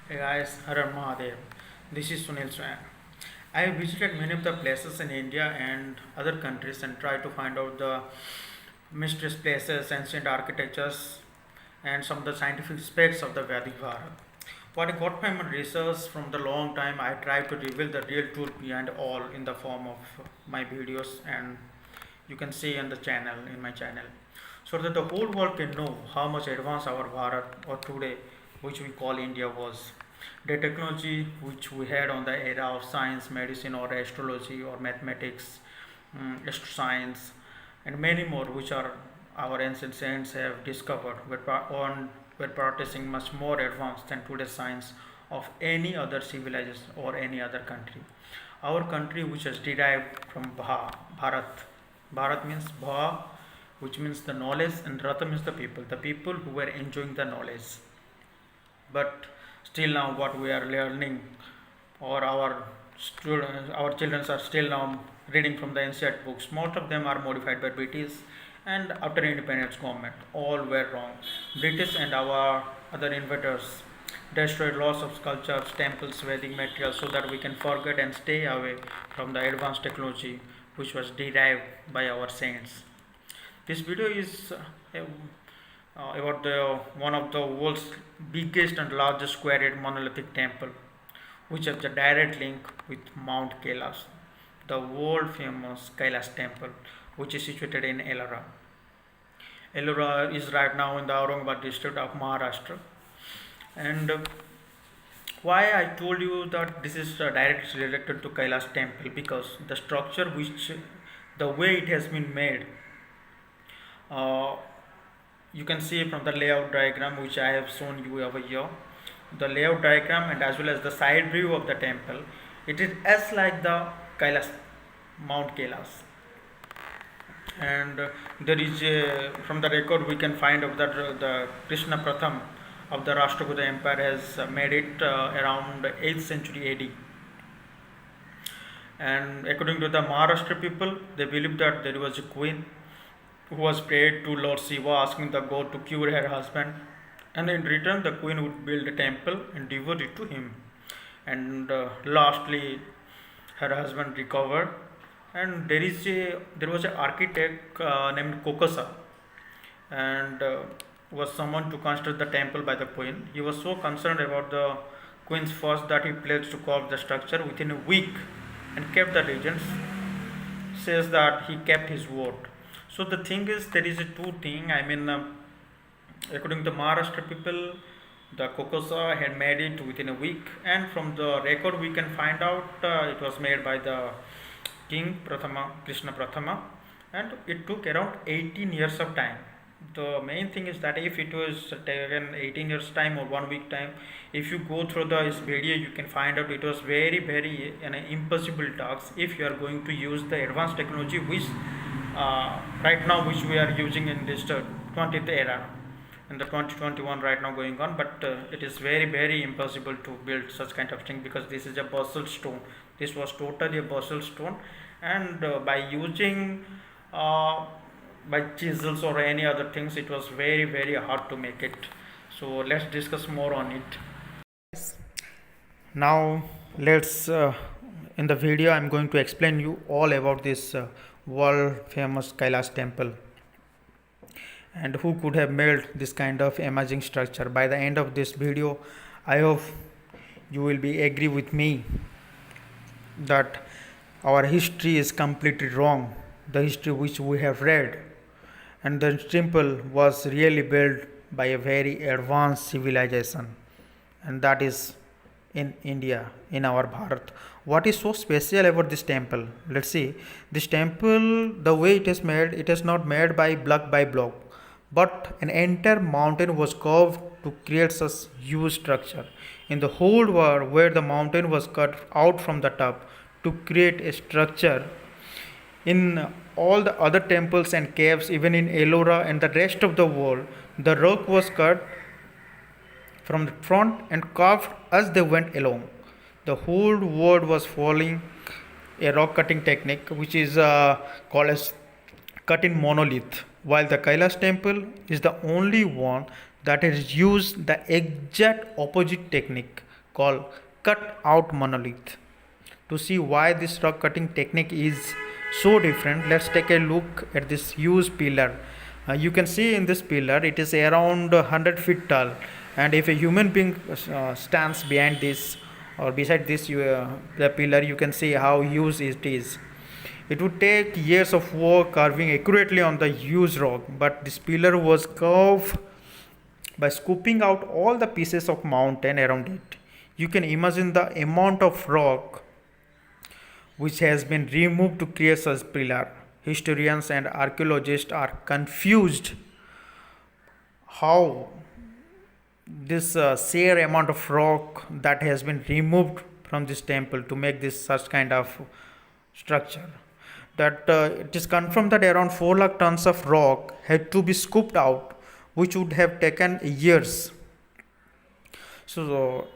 Hey guys, Harar Mahadev. This is Sunil Swan. I have visited many of the places in India and other countries and tried to find out the mysterious places, ancient architectures, and some of the scientific aspects of the Vedic Bharat. What I got from my research from the long time, I tried to reveal the real truth behind all in the form of my videos, and you can see on the channel, in my channel, so that the whole world can know how much advanced our Bharat or today, which we call India, was. The technology which we had on the era of science, medicine, or astrology, or mathematics, science, and many more, which are our ancient saints have discovered, were practicing much more advanced than today's science of any other civilization or any other country. Our country, which is derived from Bharat. Bharat means Bha, which means the knowledge, and Rata means the people who were enjoying the knowledge. But still now, what we are learning, or our students, our children are still now reading from the ancient books. Most of them are modified by British, and after independence government, all were wrong. British and our other invaders destroyed lots of sculptures, temples, Vedic materials, so that we can forget and stay away from the advanced technology which was derived by our saints. This video is about the one of the world's biggest and largest square monolithic temple, which has a direct link with Mount Kailash, the world famous Kailash Temple, which is situated in Ellora. Ellora is right now in the Aurangabad district of Maharashtra. And why I told you that this is directly related to Kailash Temple, because the structure, which the way it has been made, uh, you can see from the layout diagram which I have shown you over here, the layout diagram and as well as the side view of the temple, it is as like the Kailash, Mount Kailash. And there is from the record we can find out that the Krishna Pratham of the Rashtrakuta Empire has made it around 8th century AD. And according to the Maharashtra people, they believe that there was a queen who was prayed to Lord Shiva, asking the god to cure her husband, and in return the queen would build a temple and devote it to him. And lastly, her husband recovered, and there was an architect named Kokasa, and was summoned to construct the temple by the queen. He was so concerned about the queen's first that he pledged to copy the structure within a week and kept the legends. Says that he kept his word. So the thing is, there is a two thing. I mean, according to Maharashtra people, the Kokasa had made it within a week, and from the record we can find out it was made by the King Prathama, Krishna Prathama, and it took around 18 years of time. The main thing is that if it was taken 18 years time or 1 week time, if you go through this video, you can find out it was very an impossible task if you are going to use the advanced technology which right now which we are using in this 20th era, in the 2021 right now going on. But it is very impossible to build such kind of thing, because this is a basalt stone. This was totally a basalt stone, and by using by chisels or any other things, it was very hard to make it. So let's discuss more on it. Now let's in the video I'm going to explain you all about this world famous Kailash temple, and who could have made this kind of amazing structure. By the end of this video, I hope you will be agree with me that our history is completely wrong, the history which we have read, and the temple was really built by a very advanced civilization, and that is in India, in our Bharat. What is so special about this temple? Let's see. This temple, the way it is not made by block, but an entire mountain was carved to create such huge structure. In the whole world, where the mountain was cut out from the top to create a structure, in all the other temples and caves, even in Ellora and the rest of the world, the rock was cut from the front and carved as they went along. The whole world was following a rock cutting technique which is called as cut in monolith, while the Kailash temple is the only one that has used the exact opposite technique, called cut out monolith. To see why this rock cutting technique is so different, let's take a look at this huge pillar. You can see in this pillar it is around 100 feet tall, and if a human being stands behind this or beside this the pillar, you can see how huge it is. It would take years of work carving accurately on the huge rock, but this pillar was carved by scooping out all the pieces of mountain around it. You can imagine the amount of rock which has been removed to create such pillar. Historians and archaeologists are confused how this sheer amount of rock that has been removed from this temple to make this such kind of structure. That it is confirmed that around 4 lakh tons of rock had to be scooped out, which would have taken years. So,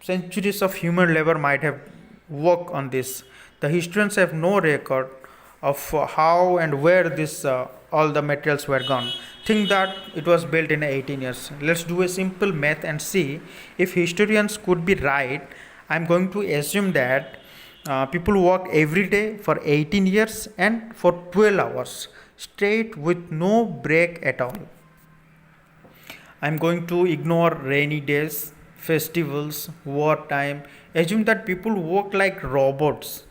centuries of human labor might have worked on this. The historians have no record of how and where this all the materials were gone. Think that it was built in 18 years. Let's do a simple math and see if historians could be right. I'm going to assume that people work every day for 18 years and for 12 hours straight with no break at all. I'm going to ignore rainy days, festivals, wartime. Assume that people work like robots,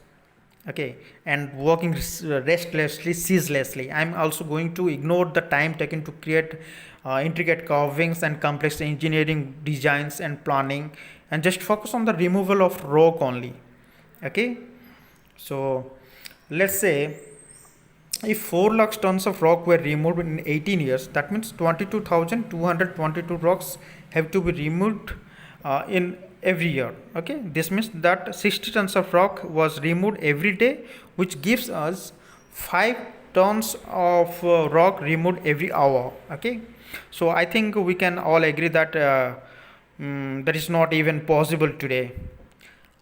okay, and working restlessly, ceaselessly. I'm also going to ignore the time taken to create intricate carvings and complex engineering designs and planning, and just focus on the removal of rock only. Okay, so let's say if 4 lakh tons of rock were removed in 18 years, that means 22,222 rocks have to be removed in every year. Okay, this means that 60 tons of rock was removed every day, which gives us 5 tons of rock removed every hour. Okay, so I think we can all agree that that is not even possible today.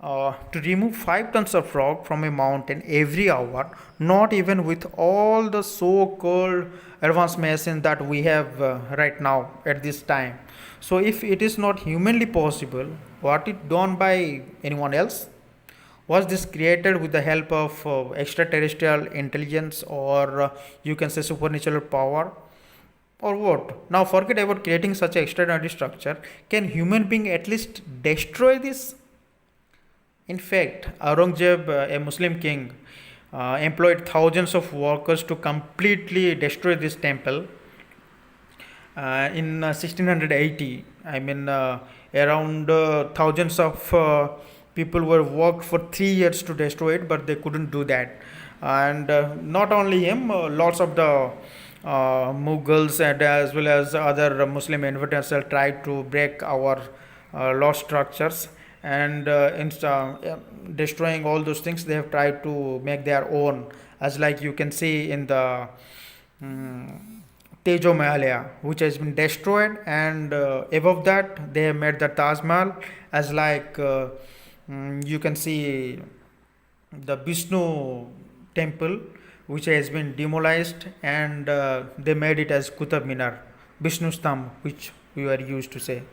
To remove 5 tons of rock from a mountain every hour, not even with all the so-called advanced machines that we have right now at this time. So if it is not humanly possible, what it done by anyone else? Was this created with the help of extraterrestrial intelligence, or you can say supernatural power, or what? Now forget about creating such an extraordinary structure. Can human being at least destroy this? In fact, Aurangzeb, a Muslim king, employed thousands of workers to completely destroy this temple. In 1680, I mean, around thousands of people were worked for 3 years to destroy it, but they couldn't do that. And not only him, lots of the Mughals and as well as other Muslim invaders tried to break our lost structures, and destroying all those things, they have tried to make their own, as like you can see in the Tejo Mahalaya, which has been destroyed, and above that they have made the Taj Mahal, as like you can see the Vishnu temple, which has been demolished, and they made it as Qutub Minar, Vishnu Stamp, which we were used to say.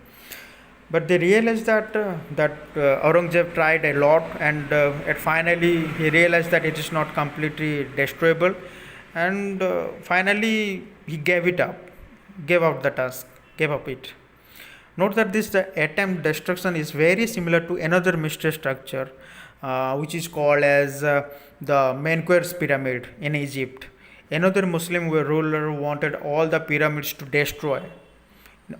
But they realized that Aurangzeb tried a lot, and finally he realized that it is not completely destroyable, and finally he gave up the task, gave up it. Note that this the attempt destruction is very similar to another mystery structure, which is called as the Menkaure pyramid in Egypt. Another Muslim ruler wanted all the pyramids to destroy.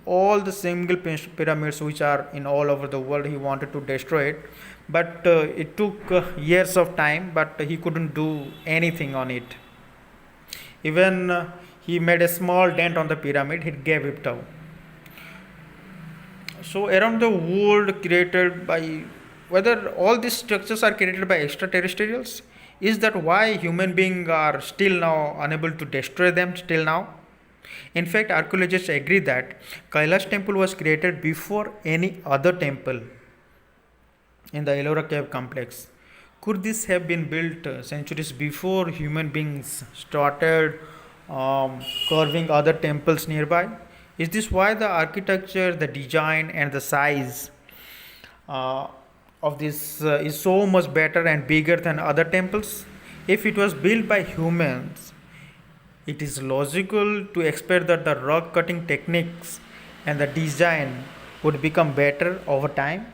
All the single pyramids which are in all over the world, he wanted to destroy it, but it took years of time, but he couldn't do anything on it. Even he made a small dent on the pyramid, he gave it up. So around the world created by, whether all these structures are created by extraterrestrials, is that why human beings are still now unable to destroy them still now? In fact, archaeologists agree that Kailash Temple was created before any other temple in the Ellora cave complex. Could this have been built centuries before human beings started carving other temples nearby? Is this why the architecture, the design, and the size uh, of this is so much better and bigger than other temples. If it was built by humans, it is logical to expect that the rock cutting techniques and the design would become better over time.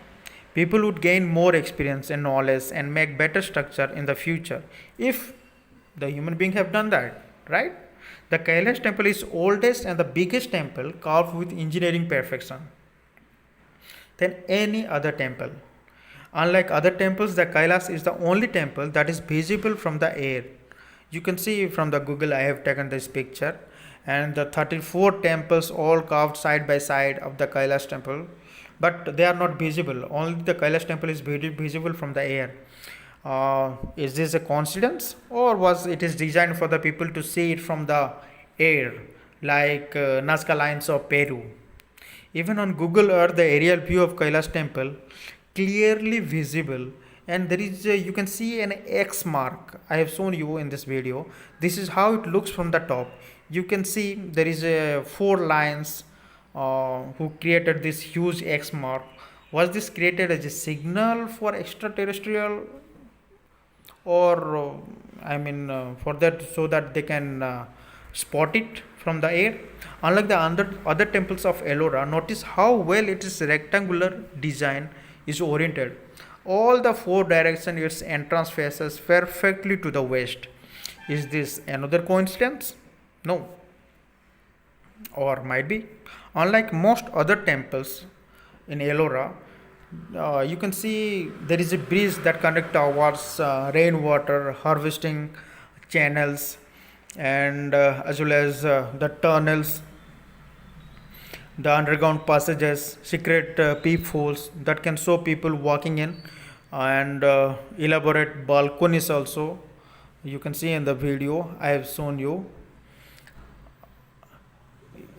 People would gain more experience and knowledge and make better structure in the future if the human being have done that, right? The Kailash temple is oldest and the biggest temple carved with engineering perfection than any other temple. Unlike other temples, the Kailash is the only temple that is visible from the air. You can see from the Google I have taken this picture, and the 34 temples all carved side by side of the Kailash temple, but they are not visible. Only the Kailash temple is visible from the air. Is this a coincidence, or was it is designed for the people to see it from the air, like Nazca Lines of Peru? Even on Google Earth, the aerial view of Kailash temple clearly visible, and there is you can see an X mark. I have shown you in this video. This is how it looks from the top. You can see there is four lines who created this huge X mark. Was this created as a signal for extraterrestrial, or for that, so that they can spot it from the air? Unlike the other temples of Ellora, notice how well its rectangular design is oriented. All the four directions its entrance faces perfectly to the west. Is this another coincidence? No, or might be. Unlike most other temples in Ellora, you can see there is a bridge that connects towards rainwater harvesting channels, and as well as the tunnels, the underground passages, secret peepholes that can show people walking in, and elaborate balconies also. You can see in the video I have shown you.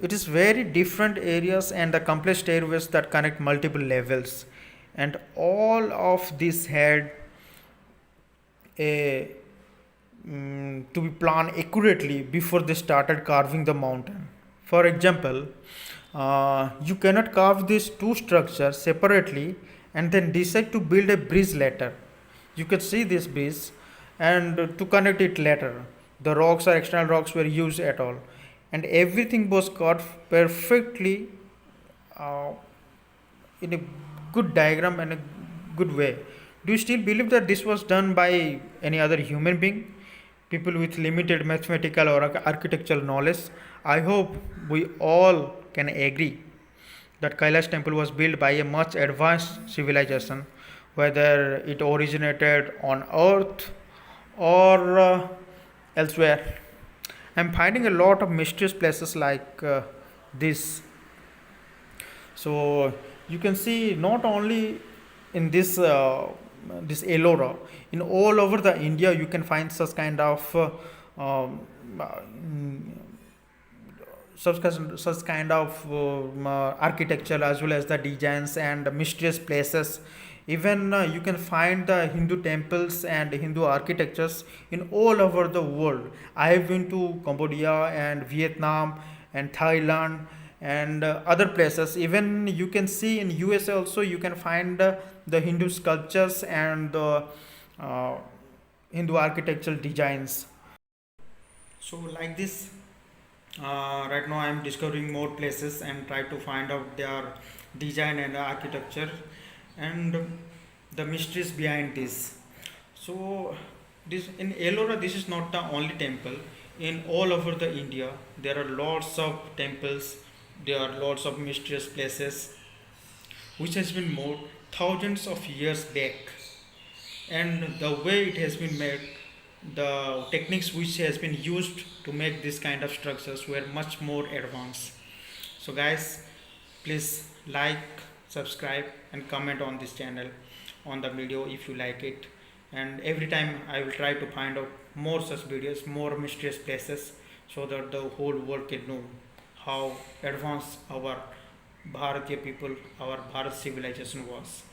It is very different areas and the complex stairways that connect multiple levels, and all of this had a to be planned accurately before they started carving the mountain. For example, you cannot carve these two structures separately and then decide to build a bridge later. You can see this bridge and to connect it later. The rocks or external rocks were used at all, and everything was cut perfectly uh, in a good diagram and a good way. Do you still believe that this was done by any other human being? People with limited mathematical or architectural knowledge? I hope we all can agree that Kailash temple was built by a much advanced civilization, whether it originated on earth or elsewhere. I'm finding a lot of mysterious places like this. So you can see not only in this Ellora, in all over the India you can find um, uh, such kind of architecture as well as the designs and mysterious places. Even you can find the Hindu temples and Hindu architectures in all over the world. I have been to Cambodia and Vietnam and Thailand and other places. Even you can see in USA also you can find the Hindu sculptures and uh, Hindu architectural designs. So like this, right now I am discovering more places and try to find out their design and architecture and the mysteries behind this. So this in Ellora, this is not the only temple. In all over the India, there are lots of temples. There are lots of mysterious places which has been made thousands of years back, and the way it has been made, the techniques which has been used to make this kind of structures were much more advanced. So guys, please like, subscribe and comment on this channel, on the video if you like it. And every time I will try to find out more such videos, more mysterious places, so that the whole world can know how advanced our Bharatiya people, our Bharat civilization was.